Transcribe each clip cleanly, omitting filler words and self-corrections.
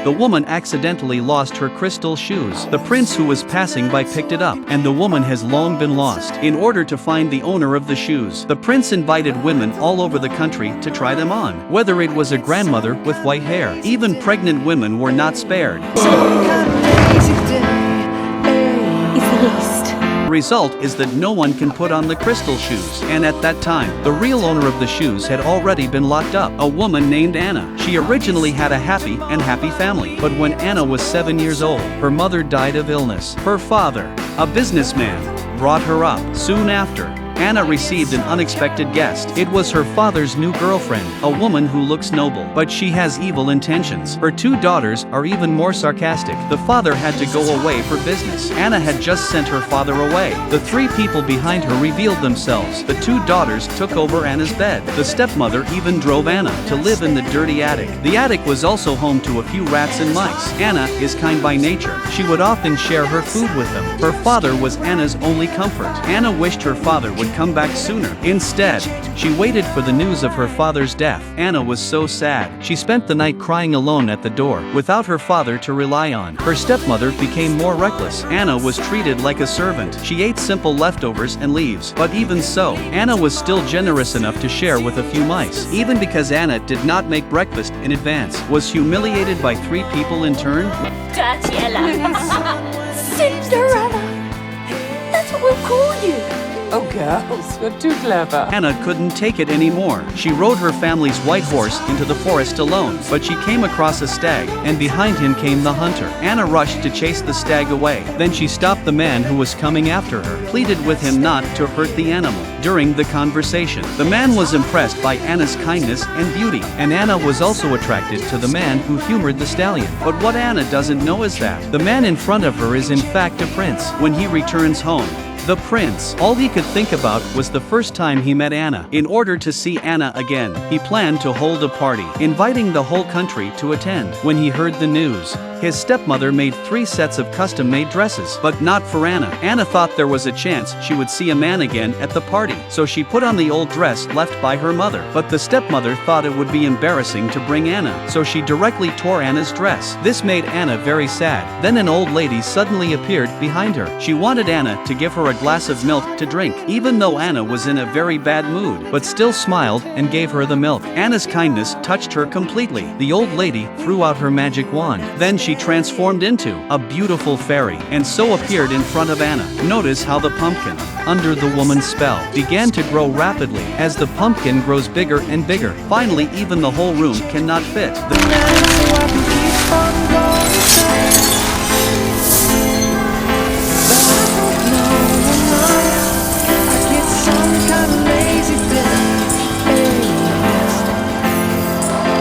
the woman accidentally lost her crystal shoes. The prince who was passing by picked it up, and the woman has long been lost. In order to find the owner of the shoes, the prince invited women all over the country to try them on. Whether it was a grandmother with white hair, even pregnant women were not spared. Result is that no one can put on the crystal shoes, and at that time, the real owner of the shoes had already been locked up, a woman named Anna. She originally had a happy family, but when Anna was 7 years old, her mother died of illness. Her father, a businessman, brought her up. Soon after, Anna received an unexpected guest. It was her father's new girlfriend, a woman who looks noble, but she has evil intentions. Her 2 daughters are even more sarcastic. The father had to go away for business. Anna had just sent her father away. The 3 people behind her revealed themselves. The 2 daughters took over Anna's bed. The stepmother even drove Anna to live in the dirty attic. The attic was also home to a few rats and mice. Anna is kind by nature. She would often share her food with them. Her father was Anna's only comfort. Anna wished her father would come back sooner. Instead, she waited for the news of her father's death. Anna was so sad. She spent the night crying alone at the door, without her father to rely on. Her stepmother became more reckless. Anna was treated like a servant. She ate simple leftovers and leaves. But even so, Anna was still generous enough to share with a few mice. Even because Anna did not make breakfast in advance, was humiliated by 3 people in turn. Dirty Ella. Cinderella. That's what we'll call you. Oh, girls, you're too clever. Anna couldn't take it anymore. She rode her family's white horse into the forest alone, but she came across a stag, and behind him came the hunter. Anna rushed to chase the stag away. Then she stopped the man who was coming after her, pleaded with him not to hurt the animal. During the conversation, the man was impressed by Anna's kindness and beauty, and Anna was also attracted to the man who humored the stallion. But what Anna doesn't know is that the man in front of her is in fact a prince. When he returns home, the prince, all he could think about was the first time he met Anna. In order to see Anna again, he planned to hold a party, inviting the whole country to attend. When he heard the news, his stepmother made 3 sets of custom-made dresses, but not for Anna. Anna thought there was a chance she would see a man again at the party, so she put on the old dress left by her mother. But the stepmother thought it would be embarrassing to bring Anna, so she directly tore Anna's dress. This made Anna very sad. Then an old lady suddenly appeared behind her. She wanted Anna to give her a glass of milk to drink, even though Anna was in a very bad mood, but still smiled and gave her the milk. Anna's kindness touched her completely. The old lady threw out her magic wand. Then she transformed into a beautiful fairy, and so appeared in front of Anna. Notice how the pumpkin, under the woman's spell, began to grow rapidly. As the pumpkin grows bigger and bigger, finally even the whole room cannot fit.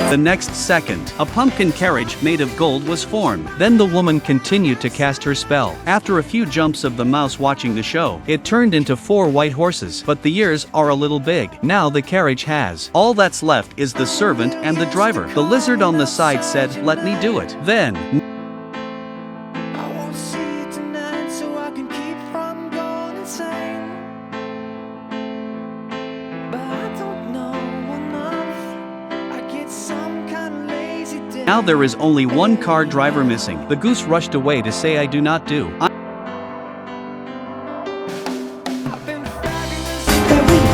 The next second, a pumpkin carriage made of gold was formed. Then the woman continued to cast her spell. After a few jumps of the mouse watching the show, it turned into 4 white horses, but the ears are a little big. Now the carriage has. All that's left is the servant and the driver. The lizard on the side said, "Let me do it." Then now there is only 1 car driver missing. The goose rushed away to say, "I do not do. I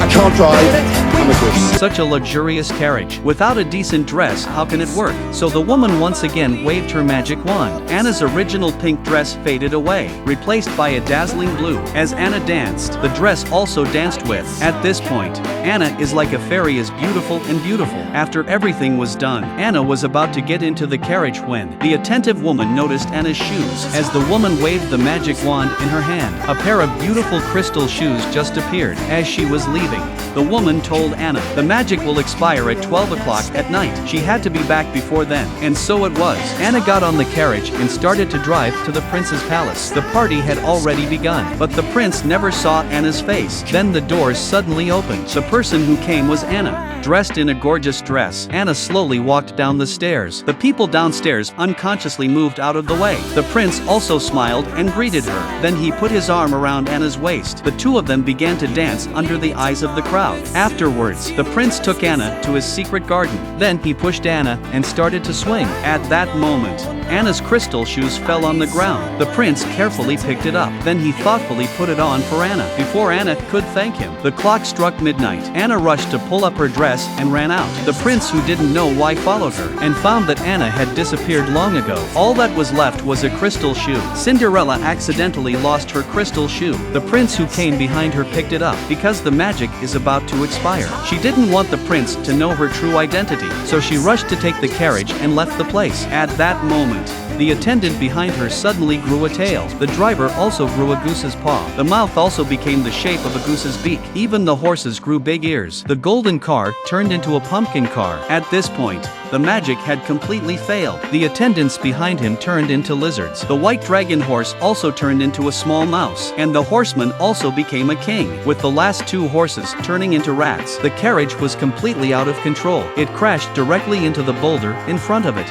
can't drive. I'm a goose." Such a luxurious carriage. Without a decent dress, how can it work? So the woman once again waved her magic wand. Anna's original pink dress faded away, replaced by a dazzling blue. As Anna danced, the dress also danced with. At this point, Anna is like a fairy, as beautiful and beautiful. After everything was done, Anna was about to get into the carriage when the attentive woman noticed Anna's shoes. As the woman waved the magic wand in her hand, a pair of beautiful crystal shoes just appeared. As she was leaving, the woman told Anna, "The magic will expire at 12 o'clock at night." She had to be back before then, and so it was. Anna got on the carriage and started to drive to the prince's palace. The party had already begun, but the prince never saw Anna's face. Then the doors suddenly opened. The person who came was Anna, dressed in a gorgeous dress. Anna slowly walked down the stairs. The people downstairs unconsciously moved out of the way. The prince also smiled and greeted her. Then he put his arm around Anna's waist. The 2 of them began to dance under the eyes of the crowd. crowd. Afterwards, the prince took Anna to his secret garden. Then he pushed Anna and started to swing. At that moment, Anna's crystal shoes fell on the ground. The prince carefully picked it up. Then he thoughtfully put it on for Anna. Before Anna could thank him, the clock struck midnight. Anna rushed to pull up her dress and ran out. The prince, who didn't know why, followed her and found that Anna had disappeared long ago. All that was left was a crystal shoe. Cinderella accidentally lost her crystal shoe. The prince, who came behind her, picked it up because the magic is about to expire. She didn't want the prince to know her true identity, so she rushed to take the carriage and left the place. At that moment, the attendant behind her suddenly grew a tail. The driver also grew a goose's paw. The mouth also became the shape of a goose's beak. Even the horses grew big ears. The golden car turned into a pumpkin car. At this point, the magic had completely failed. The attendants behind him turned into lizards. The white dragon horse also turned into a small mouse. And the horseman also became a king, with the last two horses turning into rats. The carriage was completely out of control. It crashed directly into the boulder in front of it.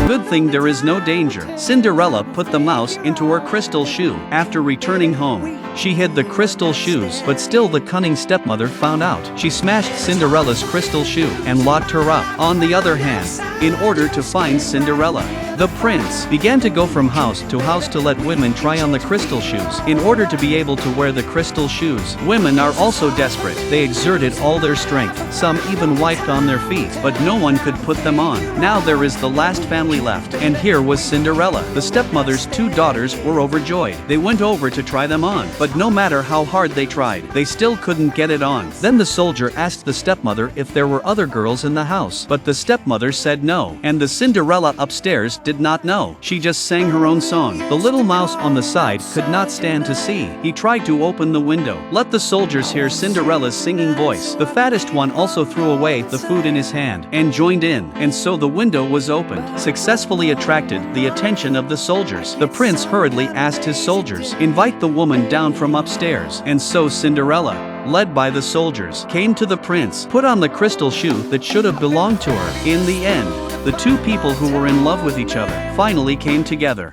Good thing there is no danger. Cinderella put the mouse into her crystal shoe. After returning home, she hid the crystal shoes, but still the cunning stepmother found out. She smashed Cinderella's crystal shoe and locked her up. On the other hand, in order to find Cinderella, the prince began to go from house to let women try on the crystal shoes. In order to be able to wear the crystal shoes, women are also desperate. They exerted all their strength. Some even wiped on their feet, but no one could put them on. Now there is the last family left, and here was Cinderella. The stepmother's two daughters were overjoyed. They went over to try them on, but no matter how hard they tried, they still couldn't get it on. Then the soldier asked the stepmother if there were other girls in the house, but the stepmother said no, and the Cinderella upstairs did not know. She just sang her own song. The little mouse on the side could not stand to see. He tried to open the window. Let the soldiers hear Cinderella's singing voice. The fattest one also threw away the food in his hand and joined in, and so the window was opened. Successfully attracted the attention of the soldiers. The prince hurriedly asked his soldiers, "Invite the woman down from upstairs." And so Cinderella, led by the soldiers, came to the prince, put on the crystal shoe that should have belonged to her. In the end, the two people who were in love with each other finally came together.